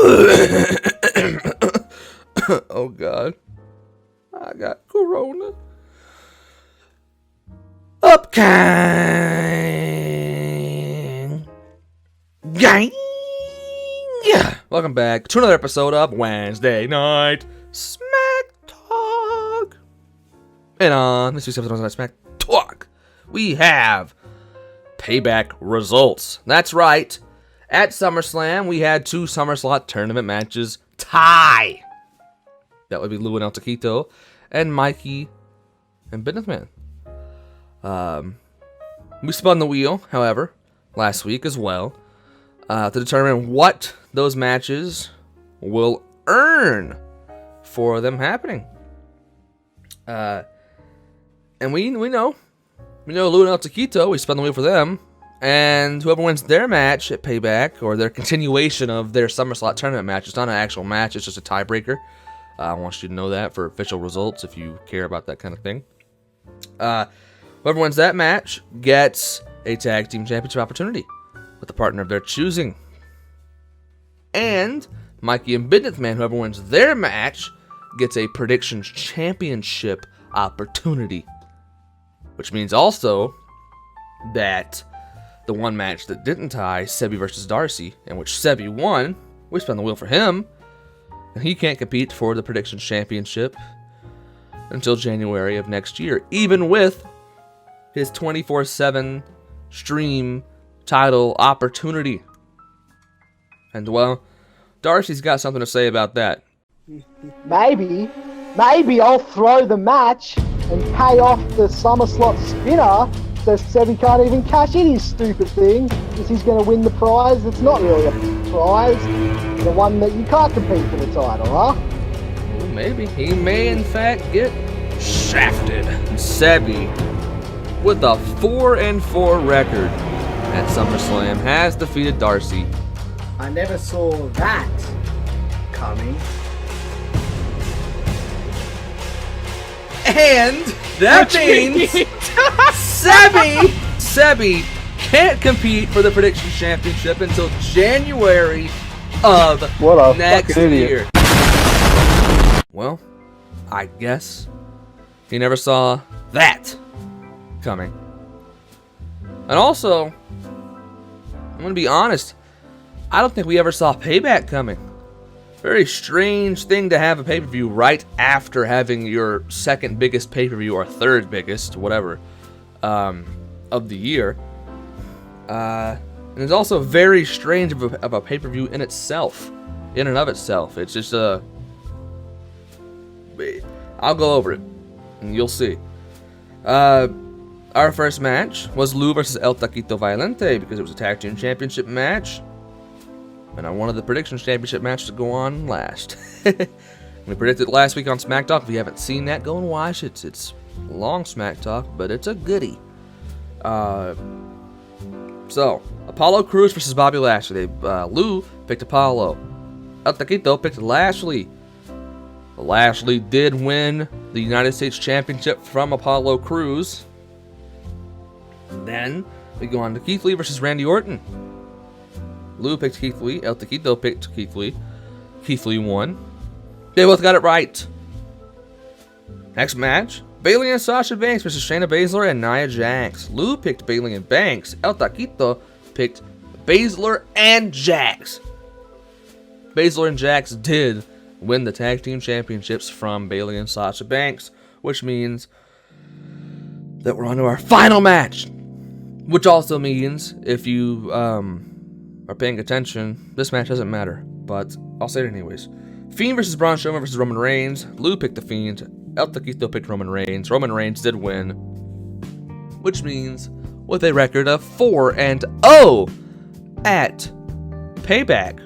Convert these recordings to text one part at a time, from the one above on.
Oh God, I got corona. Up, Kang. Gang. Welcome back to another episode of Wednesday Night SmackTalk. And on this week's episode of Wednesday Night SmackTalk, we have Payback results. That's right. At SummerSlam, we had two SummerSlot Tournament matches tie. That would be Lou and El Taquito, and Mikey and Businessman. We spun the wheel, however, last week as well, to determine what those matches will earn for them happening. And we know Lou and El Taquito. We spun the wheel for them. And whoever wins their match at Payback, or their continuation of their SummerSlot Tournament match, it's not an actual match, it's just a tiebreaker. I want you to know that for official results if you care about that kind of thing. Whoever wins that match gets a tag team championship opportunity with a partner of their choosing. And Mikey and Businessman, whoever wins their match, gets a predictions championship opportunity. Which means also that the one match that didn't tie, Sebi versus Darcy, in which Sebi won, we spun the wheel for him, and he can't compete for the predictions championship until January of next year, even with his 24/7 stream title opportunity. And well, Darcy's got something to say about that. Maybe I'll throw the match and pay off the SummerSlot spinner so Sebi can't even cash in his stupid thing, because he's going to win the prize. It's not really a prize, the one that you can't compete for the title, huh? Well, maybe. He may in fact get shafted. Sebi, with a 4-4 record at SummerSlam, has defeated Darcy. I never saw that coming. And that means Sebi can't compete for the Predictions Championship until January of next year. Well, I guess he never saw that coming. And also, I'm going to be honest, I don't think we ever saw Payback coming. Very strange thing to have a pay-per-view right after having your second biggest pay-per-view, or third biggest, whatever, of the year. And it's also very strange of a pay-per-view in itself, in and of itself. It's just I'll go over it, and you'll see. Our first match was Lou versus El Taquito Violente, because it was a tag team championship match. And I wanted the Predictions Championship match to go on last. We predicted it last week on SmackTalk. If you haven't seen that, go and watch it. It's long SmackTalk, but it's a goodie. So, Apollo Crews versus Bobby Lashley. Lou picked Apollo. El Taquito picked Lashley. Lashley did win the United States Championship from Apollo Crews. Then, we go on to Keith Lee versus Randy Orton. Lou picked Keith Lee. El Taquito picked Keith Lee. Keith Lee won. They both got it right. Next match, Bayley and Sasha Banks versus Shayna Baszler and Nia Jax. Lou picked Bayley and Banks. El Taquito picked Baszler and Jax. Baszler and Jax did win the tag team championships from Bayley and Sasha Banks, which means that we're on to our final match. Which also means, if you are paying attention, this match doesn't matter, but I'll say it anyways. Fiend versus Braun Strowman versus Roman Reigns. Lou picked the Fiend. El Taquito picked Roman Reigns. Roman Reigns did win, which means with a record of 4-0 at Payback,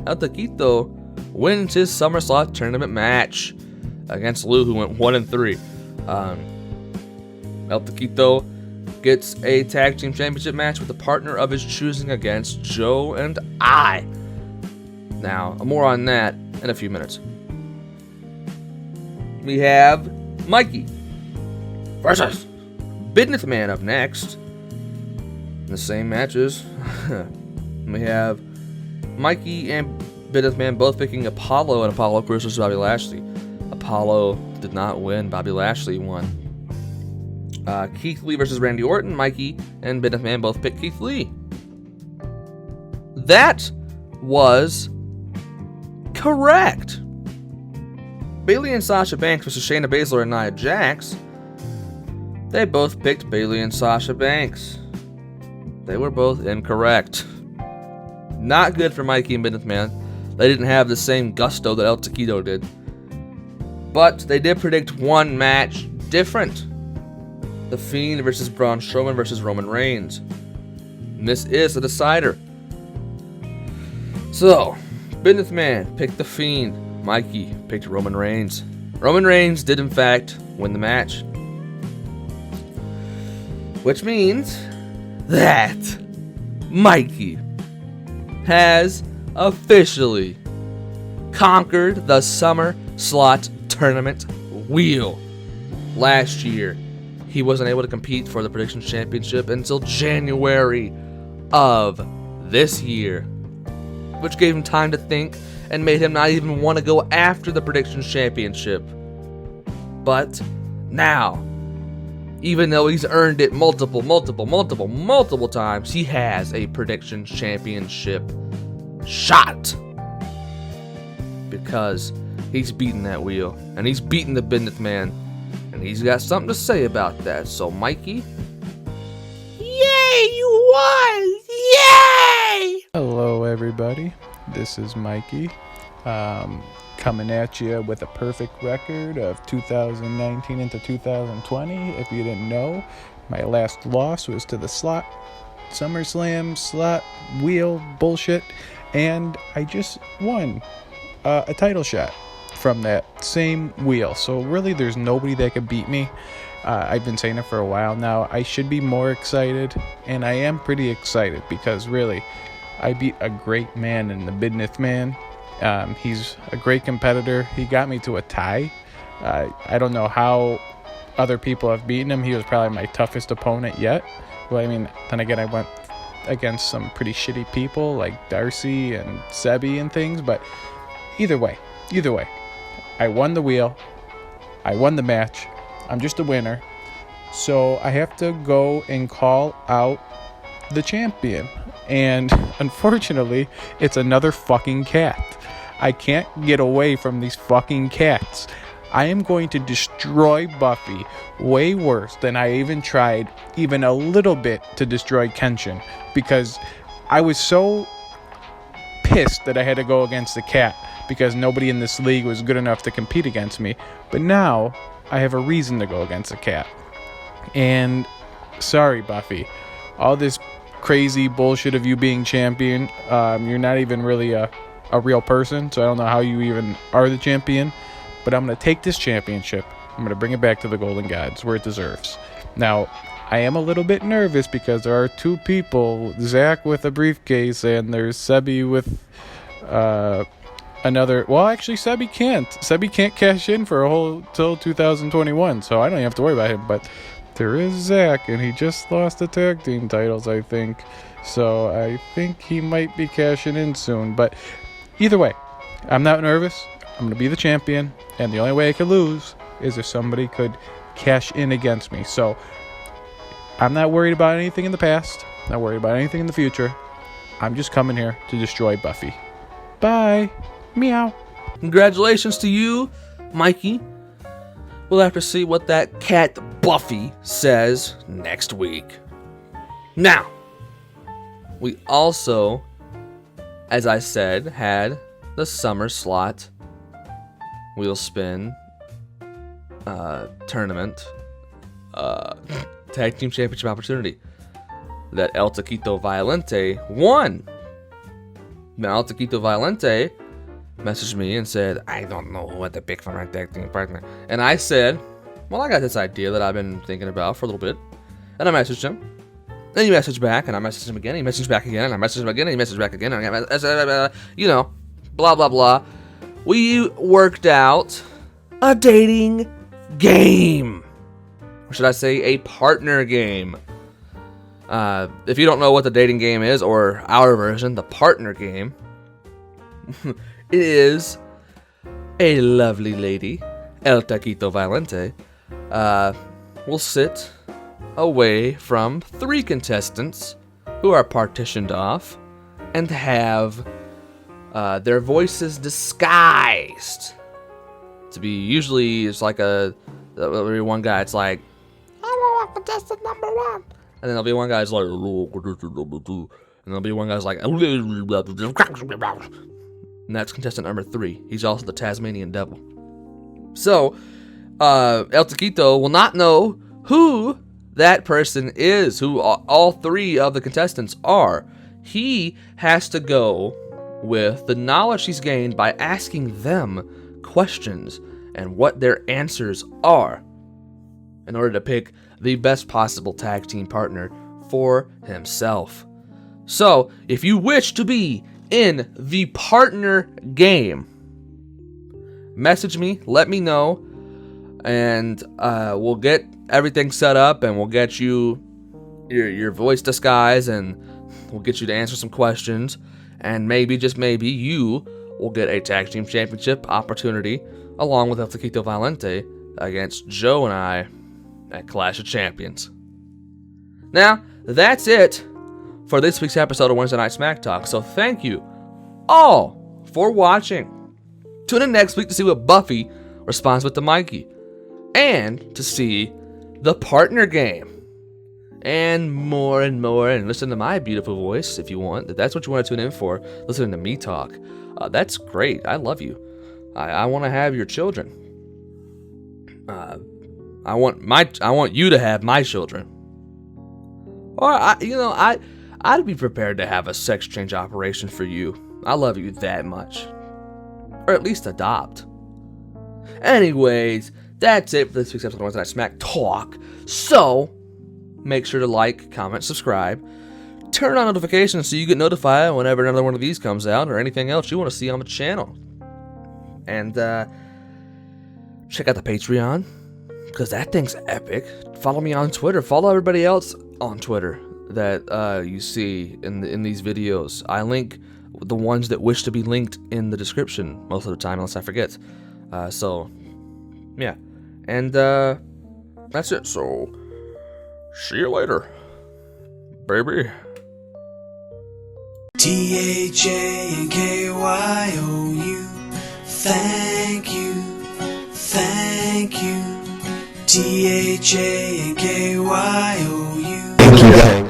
El Taquito wins his SummerSlot Tournament match against Lou, who went 1-3. El Taquito gets a tag team championship match with a partner of his choosing against Joe and I. Now, more on that in a few minutes. We have Mikey versus Businessman up next. In the same matches, we have Mikey and Businessman both picking Apollo and Apollo Crews versus Bobby Lashley. Apollo did not win. Bobby Lashley won. Keith Lee versus Randy Orton. Mikey and Businessman both picked Keith Lee. That was correct. Bayley and Sasha Banks versus Shayna Baszler and Nia Jax. They both picked Bayley and Sasha Banks. They were both incorrect. Not good for Mikey and Businessman. They didn't have the same gusto that El Taquito did. But they did predict one match different. The Fiend versus Braun Strowman versus Roman Reigns. And this is the decider. So, Businessman picked The Fiend. Mikey picked Roman Reigns. Roman Reigns did in fact win the match. Which means that Mikey has officially conquered the SummerSlot Tournament wheel. Last year, he wasn't able to compete for the Predictions Championship until January of this year, which gave him time to think and made him not even want to go after the Predictions Championship. But now, even though he's earned it multiple times, he has a Predictions Championship shot. Because he's beaten that wheel, and he's beaten the Businessman, and he's got something to say about that. So, Mikey, yay, you won! Yay! Hello, everybody. This is Mikey, coming at you with a perfect record of 2019 into 2020. If you didn't know, my last loss was to the SummerSlam slot wheel bullshit, and I just won a title shot from that same wheel. So really, there's nobody that can beat me. I've been saying it for a while now. I should be more excited, and I am pretty excited because really, I beat a great man in the Businessman. He's a great competitor. He got me to a tie. I don't know how other people have beaten him. He was probably my toughest opponent yet. Well, I mean, then again, I went against some pretty shitty people like Darcy and Sebi and things. But either way, I won the wheel. I won the match. I'm just a winner. So I have to go and call out the champion. And unfortunately, it's another fucking cat. I can't get away from these fucking cats. I am going to destroy Buffy way worse than I even tried even a little bit to destroy Kenshin, because I was so pissed that I had to go against the cat because nobody in this league was good enough to compete against me. But now I have a reason to go against the cat. And sorry, Buffy, all this crazy bullshit of you being champion, you're not even really a real person, so I don't know how you even are the champion. But I'm going to take this championship, I'm going to bring it back to the Golden Gods where it deserves. Now, I am a little bit nervous because there are two people, Zach with a briefcase and there's Sebi with another. Well, actually, Sebi can't cash in for a whole till 2021, so I don't even have to worry about him. But there is Zach, and he just lost the tag team titles, I think. So I think he might be cashing in soon. But either way, I'm not nervous. I'm going to be the champion, and the only way I could lose is if somebody could cash in against me. So I'm not worried about anything in the past, not worried about anything in the future. I'm just coming here to destroy Buffy. Bye. Meow. Congratulations to you, Mikey. We'll have to see what that cat Buffy says next week. Now, we also, as I said, had the SummerSlot Wheel Spin Tournament Tag Team Championship opportunity that El Taquito Violente won. Now, El Taquito Violente messaged me and said, I don't know what to pick for my tag team partner. And I said, well, I got this idea that I've been thinking about for a little bit. And I messaged him. Then he messaged back, and I messaged him again. He messaged back again, and I messaged him again, and he messaged back again. And you know, blah, blah, blah. We worked out a dating game. Or should I say a partner game. If you don't know what the dating game is, or our version, the partner game, it is a lovely lady, El Taquito Valente, will sit away from 3 contestants who are partitioned off and have their voices disguised to be, usually it's like there'll be one guy, it's like, I want contestant number 1. And then there'll be one guy's like, and there'll be one guy's like, and that's contestant number 3. He's also the Tasmanian Devil. So, El Taquito will not know who that person is, who all 3 of the contestants are. He has to go with the knowledge he's gained by asking them questions and what their answers are in order to pick the best possible tag team partner for himself. So, if you wish to be in the partner game, message me, let me know, and we'll get everything set up, and we'll get you your voice disguise, and we'll get you to answer some questions, and maybe, just maybe, you will get a tag team championship opportunity along with El Taquito Valente against Joe and I at Clash of Champions. Now, that's it for this week's episode of Wednesday Night SmackTalk. So thank you all for watching. Tune in next week to see what Buffy responds with to Mikey, and to see the partner game, and more, and listen to my beautiful voice if you want. If that's what you want to tune in for, listening to me talk. That's great. I love you. I want to have your children. I want you to have my children. Or I'd be prepared to have a sex change operation for you. I love you that much. Or at least adopt. Anyways, that's it for this week's episode of Wednesday Night SmackTalk. So, make sure to like, comment, subscribe. Turn on notifications so you get notified whenever another one of these comes out, or anything else you want to see on the channel. And check out the Patreon, because that thing's epic. Follow me on Twitter. Follow everybody else on Twitter that you see in these videos. I link the ones that wish to be linked in the description most of the time, unless I forget. So, yeah. And that's it. So, see you later, baby. THANKYOU, thank you, thank you. THANKYOU. Thank you, Kang.